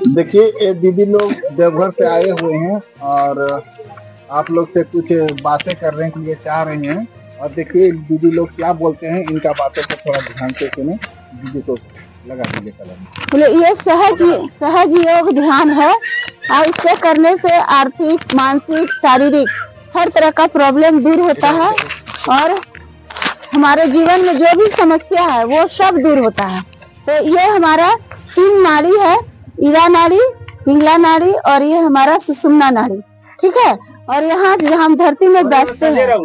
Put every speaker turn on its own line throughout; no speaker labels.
देखिए ये दीदी लोग देवघर से आए हुए हैं और आप लोग से कुछ बातें करने के लिए चाह रहे हैं। और देखिए दीदी लोग क्या बोलते हैं, इनका बातों को थोड़ा ध्यान से सुने। दीदी को लगा दीजिए कलम।
बोले ये सहज योग ध्यान है और इससे करने से आर्थिक, मानसिक, शारीरिक हर तरह का प्रॉब्लम दूर होता है और हमारे जीवन में जो भी समस्या है वो सब दूर होता है। तो ये हमारा 3 नाड़ी है, ईरा नाड़ी, पिंगला नाड़ी और ये हमारा सुषुम्ना नाड़ी, ठीक है। और यहाँ जहाँ हम धरती में बैठते हैं,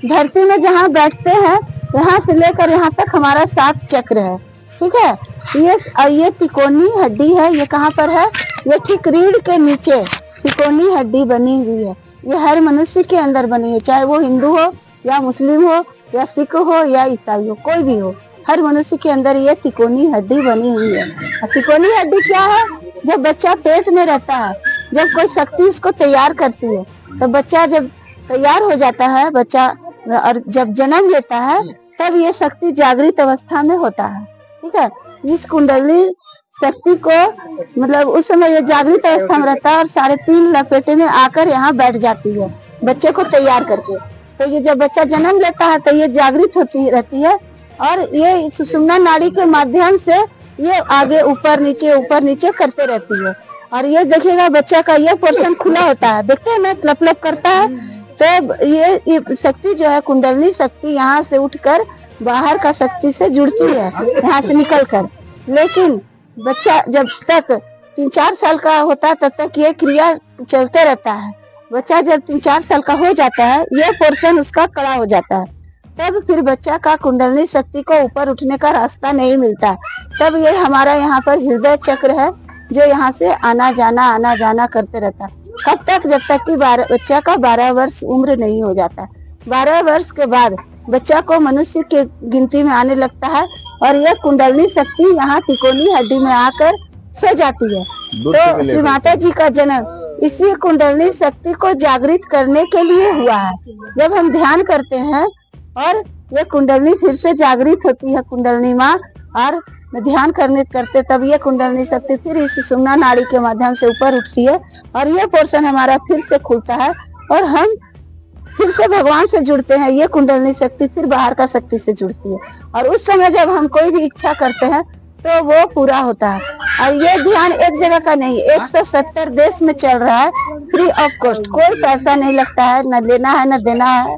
धरती में जहाँ बैठते हैं यहाँ से लेकर यहाँ तक हमारा 7 चक्र है, ठीक है। ये तिकोनी हड्डी है। ये कहाँ पर है? ये ठीक रीढ़ के नीचे तिकोनी हड्डी बनी हुई है। ये हर मनुष्य के अंदर बनी है, चाहे वो हिंदू हो या मुस्लिम हो या सिख हो या ईसाई हो, कोई भी हो, हर मनुष्य के अंदर ये तिकोनी हड्डी बनी हुई है। तिकोनी हड्डी क्या है? जब बच्चा पेट में रहता है, जब कोई शक्ति उसको तैयार करती है, तो बच्चा जब तैयार हो जाता है, बच्चा और जब जन्म लेता है तब ये शक्ति जागृत अवस्था में होता है, ठीक है। इस कुंडली शक्ति को मतलब उस समय ये जागृत अवस्था में रहता है और 3.5 लपेटे में आकर यहाँ बैठ जाती है बच्चे को तैयार करके। तो ये जब बच्चा जन्म लेता है तो ये जागृत होती रहती है और ये सुषुम्ना नाड़ी के माध्यम से ये आगे ऊपर नीचे करते रहती है। और ये देखिएगा बच्चा का ये पोर्शन खुला होता है, देखते हैं ना, लप लप करता है। तो ये शक्ति जो है कुंडली शक्ति यहाँ से उठकर बाहर का शक्ति से जुड़ती है, यहाँ से निकलकर। लेकिन बच्चा जब तक 3-4 साल का होता है तब तक ये क्रिया चलते रहता है। बच्चा जब 3-4 साल का हो जाता है ये पोर्शन उसका कड़ा हो जाता है, तब फिर बच्चा का कुंडली शक्ति को ऊपर उठने का रास्ता नहीं मिलता। तब ये हमारा यहाँ पर हृदय चक्र है जो यहाँ से आना जाना करते रहता है। कब तक? जब तक कि बच्चा का 12 वर्ष उम्र नहीं हो जाता। 12 वर्ष के बाद बच्चा को मनुष्य के गिनती में आने लगता है और यह कुंडली शक्ति यहाँ तिकोनी हड्डी में आकर सो जाती है। तो श्री माता जी का जन्म इसी कुंडली शक्ति को जागृत करने के लिए हुआ है। जब हम ध्यान करते हैं और ये कुंडली फिर से जागृत होती है, कुंडली माँ, और ध्यान करते तब ये कुंडली शक्ति फिर इस सुषुम्ना नाड़ी के माध्यम से ऊपर उठती है और ये पोर्शन हमारा फिर से खुलता है और हम फिर से भगवान से जुड़ते हैं। ये कुंडली शक्ति फिर बाहर का शक्ति से जुड़ती है और उस समय जब हम कोई भी इच्छा करते हैं तो वो पूरा होता है। और ये ध्यान एक जगह का नहीं, 170 देश में चल रहा है, फ्री ऑफ कॉस्ट, कोई पैसा नहीं लगता है, न लेना है न देना है,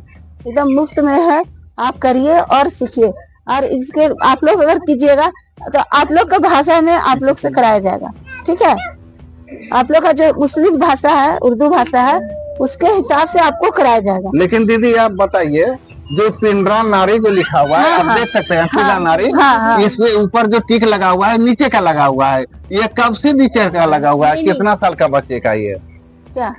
एकदम मुफ्त में है। आप करिए और सीखिए। और इसके आप लोग अगर कीजिएगा तो आप लोग का भाषा में आप लोग से कराया जाएगा, ठीक है। आप लोग का जो मुस्लिम भाषा है, उर्दू भाषा है, उसके हिसाब से आपको कराया जाएगा।
लेकिन दीदी आप बताइए, जो पिंडरा नाड़ी जो लिखा हुआ है, आप देख सकते हैं, पिंडरा नाड़ी, इसके ऊपर जो टिक लगा हुआ है, नीचे का लगा हुआ है, ये कब से नीचे का लगा हुआ है? कितना साल का बच्चे का ये?
क्या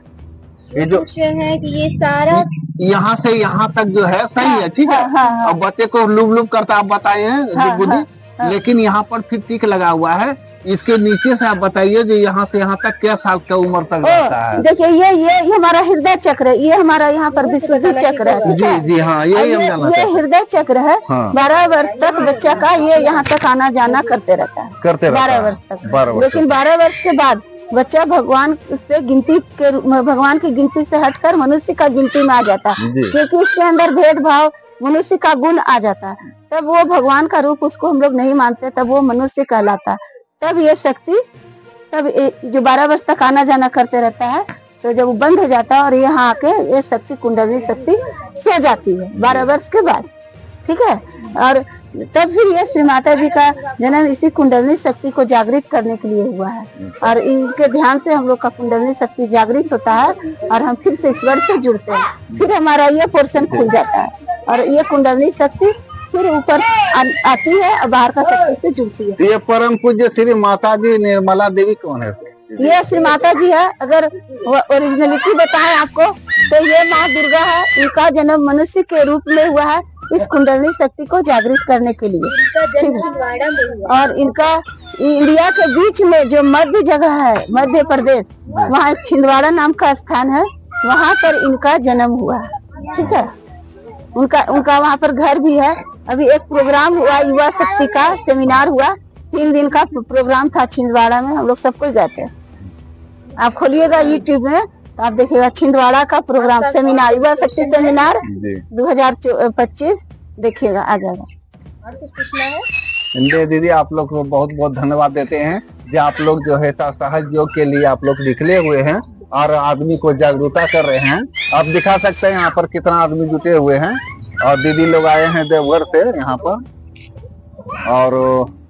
ये जो है कि ये सारा
यहाँ से यहाँ तक जो है सही है, ठीक है। और बच्चे को लुब लुब करता आप बताइए जो बुद्धि, लेकिन यहाँ पर फिर टिक लगा हुआ है। इसके नीचे से आप बताइए जो यहाँ से यहाँ तक क्या साल का उम्र तक रहता है?
देखिए ये हमारा हृदय चक्र है, ये हमारा यहाँ पर विशुद्धि चक्र है।
जी हाँ, ये
हृदय चक्र है। 12 वर्ष तक बच्चा का ये यहाँ तक आना जाना करते रहता है, 12 वर्ष तक। लेकिन 12 वर्ष के बाद बच्चा भगवान से भगवान की गिनती से हटकर मनुष्य का गिनती में आ जाता है, क्योंकि उसके अंदर भेदभाव मनुष्य का गुण आ जाता है। तब वो भगवान का रूप उसको हम लोग नहीं मानते, तब वो मनुष्य कहलाता है। तब ये शक्ति जो 12 वर्ष तक आना जाना करते रहता है, तो जब वो बंद हो जाता है और यहाँ आके ये शक्ति कुंडली शक्ति सो जाती है 12 वर्ष के बाद, ठीक है। और तब फिर ये श्री माता जी का जन्म इसी कुंडली शक्ति को जागृत करने के लिए हुआ है। और इनके ध्यान से हम लोग का कुंडली शक्ति जागृत होता है और हम फिर से ईश्वर से जुड़ते हैं, फिर हमारा ये पोर्शन खुल जाता है और ये कुंडली शक्ति फिर ऊपर आती है और बाहर का शक्ति से जुड़ती है।
ये परम पूज्य श्री माता जी निर्मला देवी कौन है?
ये श्री माता जी है। अगर ओरिजिनलिटी बताएं आपको तो ये माँ दुर्गा है। इनका जन्म मनुष्य के रूप में हुआ है इस कुंडली शक्ति को जागृत करने के लिए। और इनका इंडिया के बीच में जो मध्य जगह है, मध्य प्रदेश, वहाँ एक छिंदवाड़ा नाम का स्थान है, वहाँ पर इनका जन्म हुआ है, ठीक है। उनका वहाँ पर घर भी है। अभी एक प्रोग्राम हुआ, युवा शक्ति का सेमिनार हुआ, 3 दिन का प्रोग्राम था छिंदवाड़ा में, हम लोग सब कोई गए थे। आप खोलिएगा यूट्यूब में तो आप देखिएगा छिंदवाड़ा का प्रोग्राम, सेमिनार, युवा शक्ति सेमिनार 2025 देखिएगा, आ जाएगा।
और कुछ पूछना है?
दीदी आप लोग को बहुत बहुत धन्यवाद देते हैं जो आप लोग जो है सहज योग के लिए आप लोग निकले हुए हैं और आदमी को जागरूकता कर रहे हैं। आप दिखा सकते हैं यहाँ पर कितना आदमी जुटे हुए हैं और दीदी लोग आए हैं देवघर से यहाँ पर, और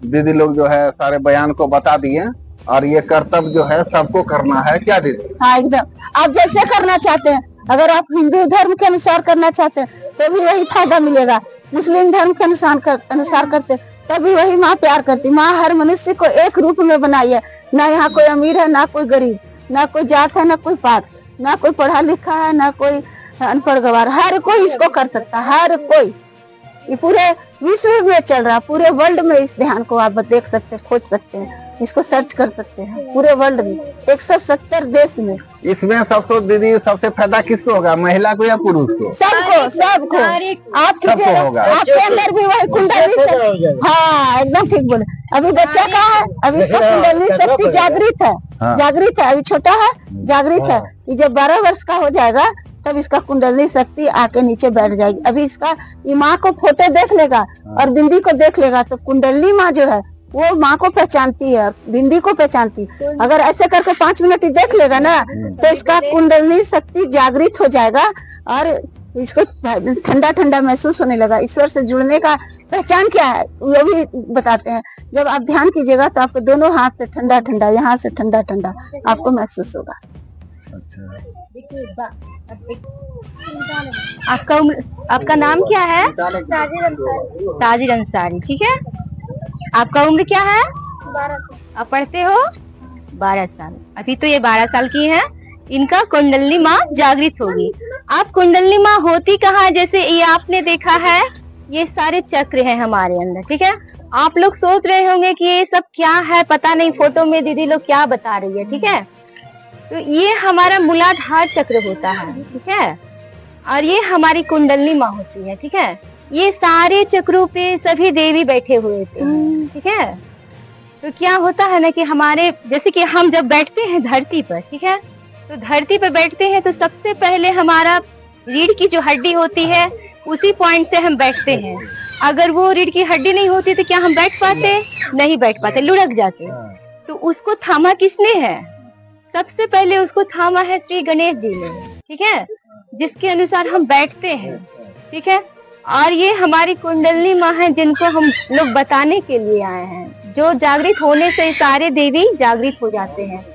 दीदी लोग जो है सारे बयान को बता दिए और ये कर्तव्य जो है सबको करना है। क्या दीदी?
हाँ एकदम, आप जैसे करना चाहते हैं, अगर आप हिंदू धर्म के अनुसार करना चाहते हैं तो भी वही फायदा मिलेगा, मुस्लिम धर्म के अनुसार करते तभी वही माँ प्यार करती। माँ हर मनुष्य को एक रूप में बनाई है, ना यहाँ कोई अमीर है ना कोई गरीब, ना कोई जात है ना कोई पात, ना कोई पढ़ा लिखा है ना कोई अनपढ़ गवार, हर कोई इसको कर सकता है, हर कोई। ये पूरे विश्व में चल रहा, पूरे वर्ल्ड में इस ध्यान को आप देख सकते हैं, खोज सकते हैं, इसको सर्च कर सकते हैं पूरे वर्ल्ड में 170 देश में।
इसमें सबसे दीदी सबसे फायदा किसको होगा, महिला को या पुरुष को?
सबको आपके
होगा।
आपके अंदर भी वही कुंडली, हाँ एकदम ठीक बोले। अभी बच्चा का है, अभी इसका कुंडली शक्ति जागृत है, जागृत है, अभी छोटा है जागृत है। ये जब 12 वर्ष का हो जाएगा तब इसका कुंडली शक्ति आके नीचे बैठ जाएगी। अभी इसका ये माँ को फोटो देख लेगा और बिंदी को देख लेगा तो कुंडली माँ जो है वो माँ को पहचानती है, बिंदी को पहचानती है। अगर ऐसे करके 5 मिनट ही देख लेगा ना तो इसका कुंडली शक्ति जागृत हो जाएगा और इसको ठंडा ठंडा महसूस होने लगा। ईश्वर से जुड़ने का पहचान क्या है वो भी बताते हैं। जब आप ध्यान कीजिएगा तो आपके दोनों हाथ से ठंडा ठंडा, यहाँ से ठंडा ठंडा आपको महसूस होगा।
आपका नाम क्या है? ताजिर अंसारी। ठीक है, आपका उम्र क्या है? 12 साल। आप पढ़ते हो? 12 साल। अभी तो ये 12 साल की है। इनका कुंडली माँ जागृत होगी। आप कुंडली माँ होती कहाँ है? जैसे ये आपने देखा है, ये सारे चक्र हैं हमारे अंदर। ठीक है, आप लोग सोच रहे होंगे कि ये सब क्या है, पता नहीं फोटो में दीदी लोग क्या बता रही है। ठीक है, तो ये हमारा मूलाधार चक्र होता है। ठीक है, और ये हमारी कुंडली माँ होती है। ठीक है, ये सारे चक्रों पे सभी देवी बैठे हुए थे। ठीक है, तो क्या होता है ना कि हमारे जैसे कि हम जब बैठते हैं धरती पर, ठीक है, तो धरती पर बैठते हैं तो सबसे पहले हमारा रीढ़ की जो हड्डी होती है उसी पॉइंट से हम बैठते हैं। अगर वो रीढ़ की हड्डी नहीं होती तो क्या हम बैठ पाते? नहीं बैठ पाते, लुढ़क जाते। तो उसको थामा किसने है? सबसे पहले उसको थामा है श्री गणेश जी ने। ठीक है, जिसके अनुसार हम बैठते हैं। ठीक है, और ये हमारी कुंडली माँ है जिनको हम लोग बताने के लिए आए हैं। जो जागृत होने से सारे देवी जागृत हो जाते हैं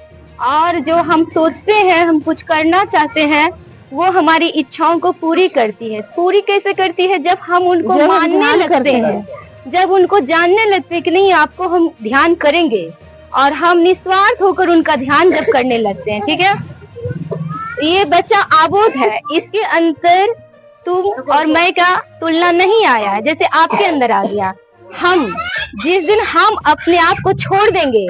और जो हम सोचते हैं, हम कुछ करना चाहते हैं, वो हमारी इच्छाओं को पूरी करती है। पूरी कैसे करती है? जब हम उनको मानने लगते हैं, जब उनको जानने लगते हैं कि नहीं आपको हम ध्यान करेंगे, और हम निस्वार्थ होकर उनका ध्यान जब करने लगते हैं। ठीक है, ये बच्चा आबोध है, इसके अंदर तुम और मैं का तुलना नहीं आया है, जैसे आपके अंदर आ गया। हम जिस दिन हम अपने आप को छोड़ देंगे,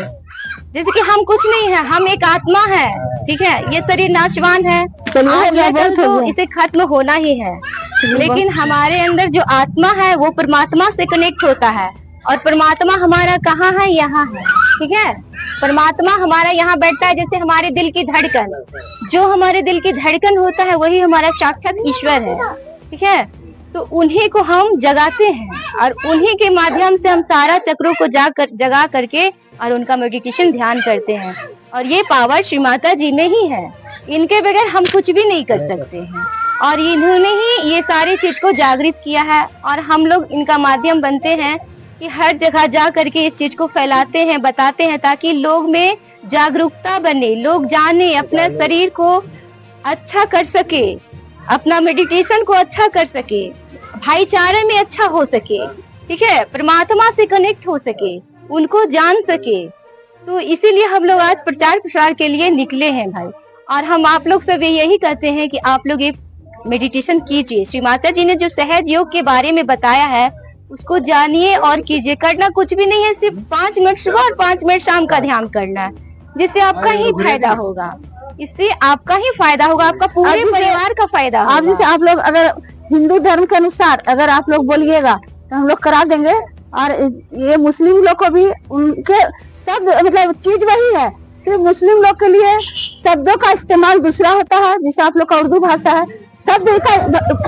जैसे कि हम कुछ नहीं है, हम एक आत्मा है। ठीक है, ये शरीर नाशवान है, तो इसे खत्म होना ही है। लेकिन हमारे अंदर जो आत्मा है वो परमात्मा से कनेक्ट होता है, और परमात्मा हमारा कहाँ है? यहाँ है। ठीक है, परमात्मा हमारा यहाँ बैठता है, जैसे हमारे दिल की धड़कन। जो हमारे दिल की धड़कन होता है वही हमारा साक्षात ईश्वर है। ठीक है, तो उन्हीं को हम जगाते हैं और उन्हीं के माध्यम से हम सारा चक्रों को जगा करके और उनका मेडिटेशन ध्यान करते हैं। और ये पावर श्री माता जी में ही है, इनके बगैर हम कुछ भी नहीं कर सकते हैं। और इन्होंने ही ये सारी चीज को जागृत किया है, और हम लोग इनका माध्यम बनते हैं कि हर जगह जा करके इस चीज को फैलाते हैं, बताते हैं, ताकि लोग में जागरूकता बने, लोग जाने, अपने शरीर को अच्छा कर सके, अपना मेडिटेशन को अच्छा कर सके, भाईचारे में अच्छा हो सके। ठीक है, परमात्मा से कनेक्ट हो सके, उनको जान सके। तो इसीलिए हम लोग आज प्रचार प्रसार के लिए निकले हैं भाई। और हम आप लोग से भी यही कहते हैं कि आप लोग ये मेडिटेशन कीजिए। श्री माता जी ने जो सहज योग के बारे में बताया है उसको जानिए और कीजिए। करना कुछ भी नहीं है, सिर्फ 5 मिनट सुबह और 5 मिनट शाम का ध्यान करना है, जिससे आपका ही फायदा होगा। इससे आपका ही फायदा होगा, आपका पूरे परिवार का फायदा होगा।
आप जैसे आप लोग अगर हिंदू धर्म के अनुसार अगर आप लोग बोलिएगा तो हम लोग करा देंगे, और ये मुस्लिम लोग को भी उनके सब मतलब चीज वही है, सिर्फ मुस्लिम लोग के लिए शब्दों का इस्तेमाल दूसरा होता है, जैसे आप लोग का उर्दू भाषा है, शब्द का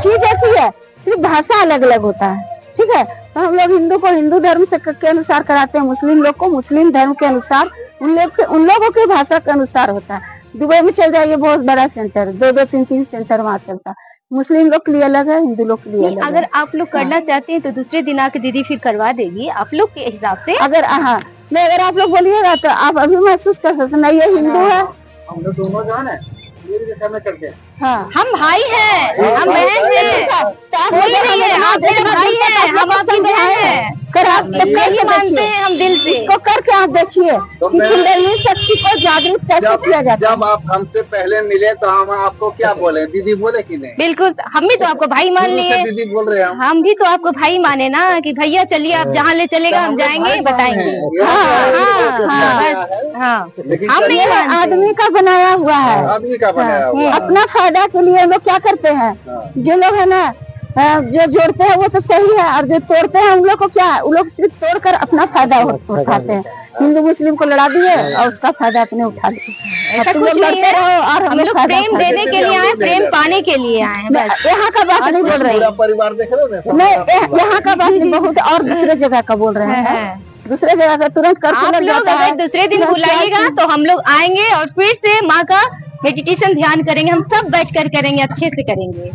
चीज एक ही है, सिर्फ भाषा अलग अलग होता है। ठीक है, तो हम लोग हिंदू को हिंदू धर्म से के अनुसार कराते हैं, मुस्लिम लोग को मुस्लिम धर्म के अनुसार, उन लोगों की भाषा के अनुसार होता है। दुबई में चल जाइए, बहुत बड़ा सेंटर, 2-2, 3-3 सेंटर वहाँ चलता है। मुस्लिम लोग के लिए अलग है, हिंदू लोग के लिए अलग है।
अगर आप लोग करना चाहते हैं तो दूसरे दिन आके दीदी फिर करवा देगी आप लोग के हिसाब से।
अगर हाँ नहीं, अगर आप लोग बोलिएगा तो आप अभी महसूस कर सकते नहीं, ये हिंदू है,
हम लोग दोनों जान है करके।
हाँ
हम भाई हैं, हम बहन हैं, कोई नहीं है, आप मेरे भाई हैं, हम आपकी बहन हैं।
कर आप
ये मानते हैं हम दिल से।
इसको करके आप देखिए
तो
कि कुंडली शक्ति को जागृत कैसे किया जाता है।
जब आप हमसे पहले मिले तो हम आपको क्या बोले, दीदी बोले कि नहीं?
बिल्कुल, हम भी तो आपको भाई मान लिए,
दीदी बोल रहे हैं
हम भी तो आपको भाई माने ना कि भैया चलिए आप जहाँ ले चलेगा हम जाएंगे, बताएंगे। हाँ,
लेकिन
हम नहीं मानते।
आदमी का बनाया हुआ है,
आदमी का बनाया हुआ।
अपना फायदा के लिए हम लोग क्या करते हैं, जो लोग है ना जो जोड़ते हैं वो तो सही है, और जो तोड़ते हैं उन लोग को क्या है, उन लोग सिर्फ तोड़कर अपना फायदा उठाते हैं। हिंदू मुस्लिम को लड़ा दिए और उसका फायदा अपने उठा लिए।
ऐसा कुछ नहीं है, और हम लोग प्रेम देने के लिए आए, प्रेम पाने के लिए आए हैं बस।
यहाँ का बात नहीं बोल रहे,
परिवार देख रहे हो
नहीं यहाँ का बात नहीं, बहुत और दूसरे जगह का बोल रहे हैं, दूसरे जगह का तुरंत कर।
आप लोग अगर दूसरे दिन बुलाइएगा तो हम लोग आएंगे और फिर से माँ का मेडिटेशन ध्यान करेंगे, हम सब बैठ कर करेंगे, अच्छे से करेंगे।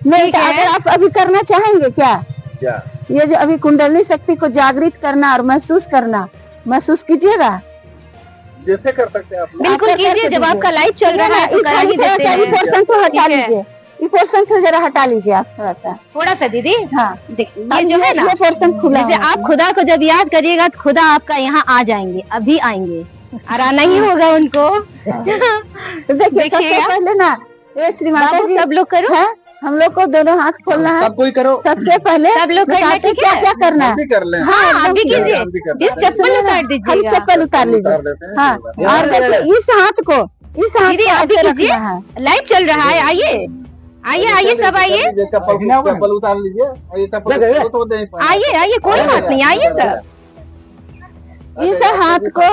नहीं तो अगर आप अभी करना चाहेंगे क्या, ये जो अभी कुंडली शक्ति को जागृत करना और महसूस करना, महसूस कीजिएगा,
जैसे कर सकते हैं आप।
बिल्कुल कीजिए, जब आपका लाइव चल रहा है तो करा ही देते हैं।
पोर्शन को हटा लीजिए, ये पोर्शन से जरा हटा लीजिए आप
थोड़ा सा दीदी।
हाँ
देखिए ये जो है ना,
ये पोर्शन खुला,
जैसे आप खुदा को जब याद करिएगा तो खुदा आपका यहाँ आ जाएंगे, अभी आएंगे, और आना ही होगा उनको।
तो देखिए सबसे पहले ना ये श्री माता जी
सब लोग करो,
हम लोग को दोनों हाथ खोलना है,
सब कोई करो।
सबसे पहले
सब लोग करना, ठीक है?
क्या करना है,
कर लें।
हाँ अभी कीजिए, चप्पल उतार दीजिए,
चप्पल उतार लीजिए। हाँ और देखिए इस हाथ को
दीदी अभी कीजिए, लाइव चल रहा है, आइए आइए आइए सब आइए,
चप्पल उतार लीजिए,
आइए आइए, कोई बात नहीं, आइए सब।
इस हाथ को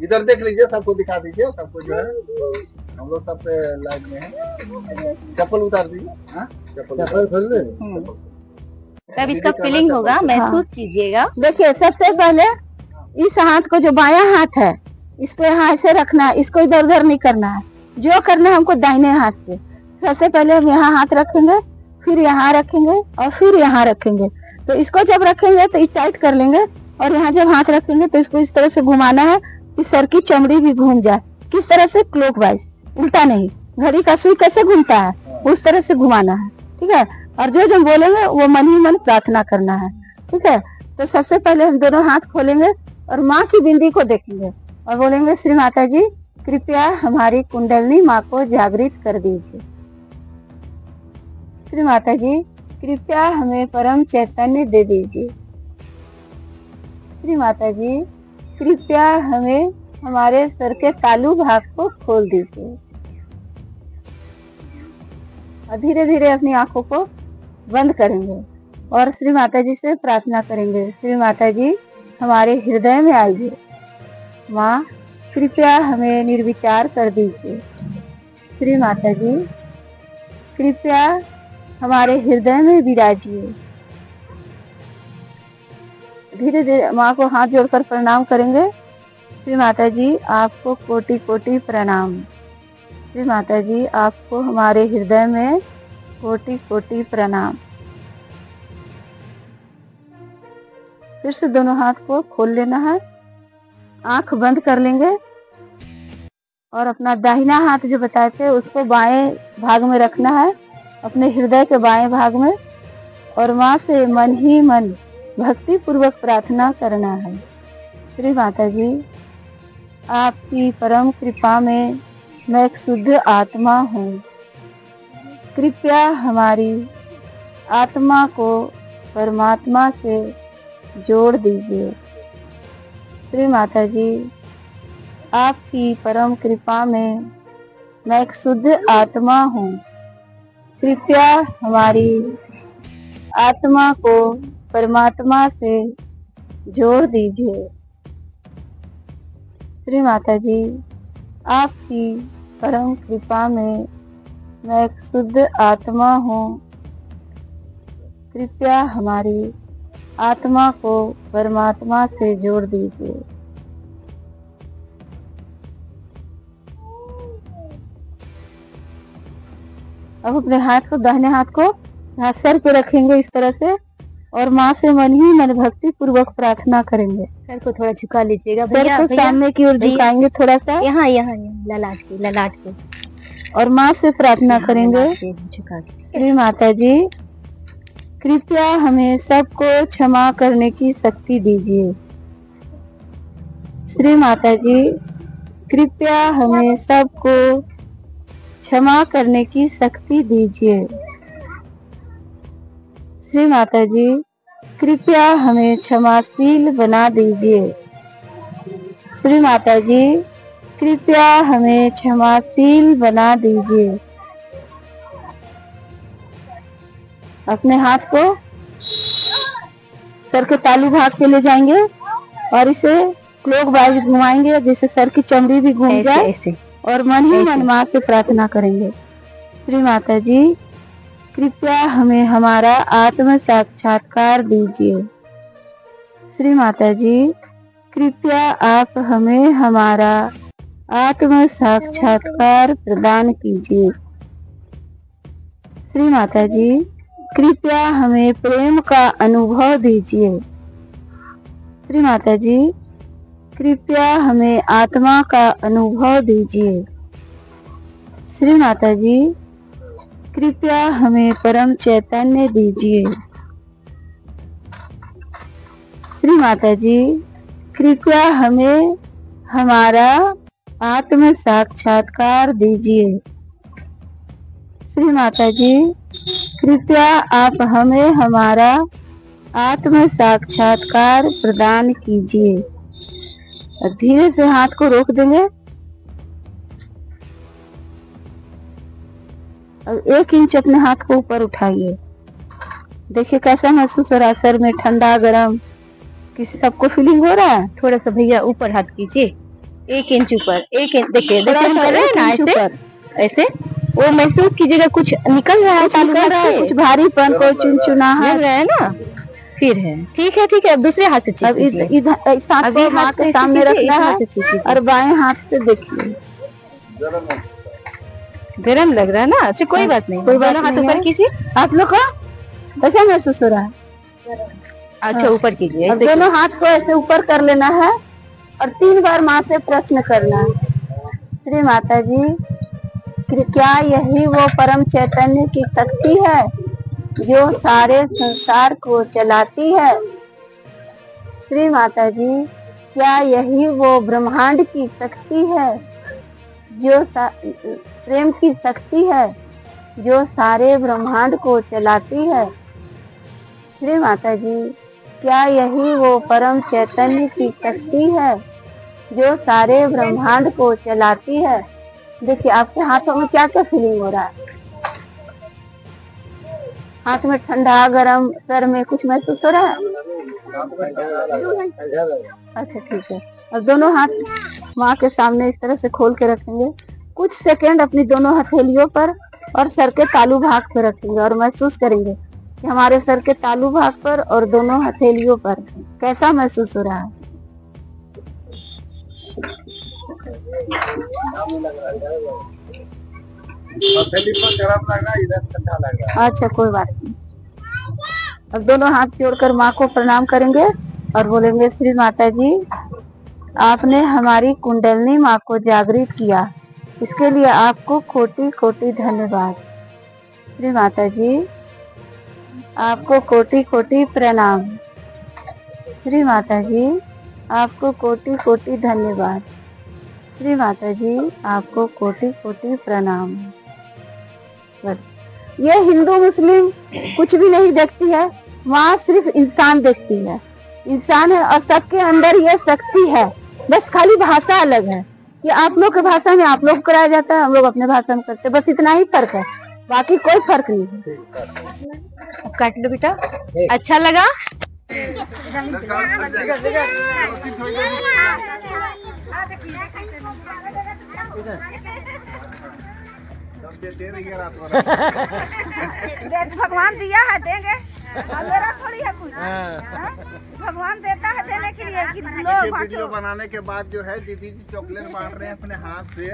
इधर देख लीजिए, सबको दिखा दीजिए, सबको जो है हम लोग सब लाइन में है। चप्पल उतार दीजिए, चप्पल खोल दे,
तब इसका फीलिंग होगा, महसूस कीजिएगा।
देखिए सबसे पहले इस हाथ को, जो बायां हाथ है, इसको यहाँ ऐसे रखना है, इसको इधर उधर नहीं करना है, जो करना है हमको दाहिने हाथ पे। सबसे पहले हम यहाँ हाथ रखेंगे, फिर यहाँ रखेंगे और फिर यहाँ रखेंगे। तो इसको जब रखेंगे तो ये टाइट कर लेंगे, और यहाँ जब हाथ रखेंगे तो इसको इस तरह से घुमाना है कि सर की चमड़ी भी घूम जाए। किस तरह से? क्लॉकवाइज, उल्टा नहीं, घड़ी का सुई कैसे घूमता है उस तरह से घुमाना है, ठीक है? और जो जो बोलेंगे वो मन ही मन प्रार्थना करना है, ठीक है? तो सबसे पहले हम दोनों हाथ खोलेंगे और माँ की बिंदी को देखेंगे और बोलेंगे, श्री माता जी कृपया हमारी कुंडलनी माँ को जागृत कर दीजिए। श्री माता जी कृपया हमें परम चैतन्य दे दीजिए। श्री माता जी कृपया हमें हमारे सर के तालू भाग को खोल दीजिए। और धीरे धीरे अपनी आंखों को बंद करेंगे और श्री माता जी से प्रार्थना करेंगे, श्री माता जी हमारे हृदय में आइए, माँ कृपया हमें निर्विचार कर दीजिए। श्री माता जी कृपया हमारे हृदय में विराजिए। धीरे धीरे माँ को हाथ जोड़कर प्रणाम करेंगे, श्री माता जी आपको कोटि कोटि प्रणाम। श्री माता जी आपको हमारे हृदय में कोटि कोटि प्रणाम। फिर से दोनों हाथ को खोल लेना है, आंख बंद कर लेंगे और अपना दाहिना हाथ जो बताए थे उसको बाएं भाग में रखना है, अपने हृदय के बाएं भाग में, और माँ से मन ही मन भक्ति पूर्वक प्रार्थना करना है। श्री माता जी आपकी परम कृपा में मैं एक शुद्ध आत्मा हूँ, कृपया हमारी आत्मा को परमात्मा से जोड़ दीजिए। श्री माता जी आपकी परम कृपा में मैं एक शुद्ध आत्मा हूँ, कृपया हमारी आत्मा को परमात्मा से जोड़ दीजिए। श्री माता जी, आपकी परम कृपा में मैं एक शुद्ध आत्मा हूँ। कृपया हमारी आत्मा को परमात्मा से जोड़ दीजिए। अब अपने हाथ को, दाहिने हाथ को यहाँ सर पे रखेंगे इस तरह से, और माँ से मन ही मन भक्ति पूर्वक प्रार्थना करेंगे।
सर को थोड़ा झुका लीजिएगा
सर को सामने की ओर झुकाएंगे थोड़ा सा,
यहाँ यहाँ ललाट के,
और माँ से प्रार्थना करेंगे। श्री माता जी, कृपया हमें सबको क्षमा करने की शक्ति दीजिए। श्री माता जी, कृपया हमें सबको क्षमा करने की शक्ति दीजिए। श्री माता जी, कृपया हमें क्षमाशील बना दीजिए। श्री माता जी, कृपया हमें क्षमाशील बना दीजिए। अपने हाथ को सर के तालू भाग पे ले जाएंगे और इसे क्लॉकवाइज घुमाएंगे, जिससे सर की चमड़ी भी घूम जाए ऐसे, और मन ही मन माँ से प्रार्थना करेंगे। श्री माता जी, कृपया हमें हमारा आत्म साक्षात्कार दीजिए। श्री माता जी, कृपया आप हमें हमारा आत्म साक्षात्कार प्रदान कीजिए। श्री माता जी, कृपया हमें प्रेम का अनुभव दीजिए। श्री माता जी, कृपया हमें आत्मा का अनुभव दीजिए। श्री माता जी, कृपया हमें परम चैतन्य दीजिए। श्री माता जी, कृपया हमें हमारा आत्म साक्षात्कार दीजिए। श्री माता जी, कृपया आप हमें हमारा आत्म साक्षात्कार प्रदान कीजिए। और धीरे से हाथ को रोक देंगे। अब 1 इंच अपने हाथ को ऊपर उठाइए। देखिए कैसा महसूस हो रहा है, सर में ठंडा गरम, किसी सबको फीलिंग हो रहा है?
थोड़ा सा भैया ऊपर हाथ कीजिए, 1 इंच ऊपर, 1 इंच देखिए, हम कर रहे हैं ना ऐसे ऐसे, वो महसूस कीजिएगा कुछ निकल रहा है,
कुछ भारीपन, कोई चुनचुनाहट
लग रहा है ना, फिर है। ठीक है ठीक है, अब दूसरे हाथ से चीख लीजिए।
अब इधर साथ को माँ के सामने रखना है और बाएं हाथ से देखिए।
गरम लग रहा है ना? अच्छा कोई बात नहीं, कोई बात, हाथ ऊपर कीजिए।
आप लोग का कैसा महसूस हो रहा है?
अच्छा ऊपर कीजिए।
अब दोनों हाथ को ऐसे ऊपर कर लेना है और 3 बार माँ से प्रश्न करना है। श्री माता जी, क्या यही वो परम चैतन्य की शक्ति है जो सारे संसार को चलाती है? श्री माता जी, क्या यही वो ब्रह्मांड की शक्ति है जो प्रेम की शक्ति है जो सारे ब्रह्मांड को चलाती है? श्री माता जी, क्या यही वो परम चैतन्य की शक्ति है जो सारे ब्रह्मांड को चलाती है? देखिए आपके हाथों में क्या क्या फीलिंग हो रहा है? हाथ में ठंडा गरम, सर में कुछ महसूस हो रहा है? अच्छा ठीक है। और दोनों हाथ माँ के सामने इस तरह से खोल के रखेंगे। कुछ सेकंड अपनी दोनों हथेलियों पर और सर के तालू भाग पर रखेंगे और महसूस करेंगे कि हमारे सर के तालू भाग पर और दोनों हथेलियों पर कैसा महसूस हो रहा है। अच्छा कोई बात नहीं। अब दोनों हाथ जोड़कर माँ को प्रणाम करेंगे और बोलेंगे, श्री माता जी, आपने हमारी कुंडलनी माँ को जागृत किया, इसके लिए आपको कोटि कोटि धन्यवाद। श्री माता जी, आपको कोटि कोटि प्रणाम। श्री माता जी, आपको कोटि कोटि धन्यवाद। श्री माता जी, आपको कोटि कोटि प्रणाम। ये हिंदू मुस्लिम कुछ भी नहीं देखती है, माँ सिर्फ इंसान देखती है। इंसान है और सबके अंदर ये शक्ति है, बस खाली भाषा अलग है कि आप लोग के भाषा में आप लोग कराया जाता है, हम लोग अपने भाषा में करते हैं, बस इतना ही फर्क है। बाकी कोई फर्क नहीं है।
काट लो बेटा, अच्छा लगा?
भगवान दिया है देंगे, मेरा थोड़ी है कुछ। भगवान देता है देने के लिए कि लोग
वीडियो बनाने के बाद जो है दीदी जी चॉकलेट बांट रहे हैं अपने हाथ से,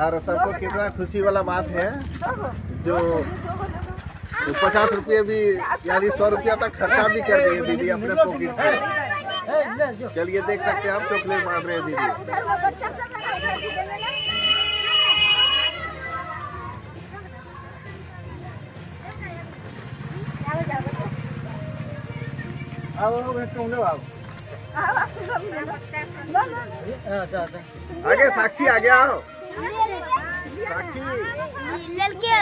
और सबको कितना खुशी वाला बात है। जो 50 रुपये भी यानी 100 रुपया तक खर्चा भी कर दिए दीदी अपने पॉकेट से। चलिए देख सकते हैं आप चॉकलेट बांट रहे हैं दीदी। आगे साक्षी आ गया हो, साक्षी
लड़के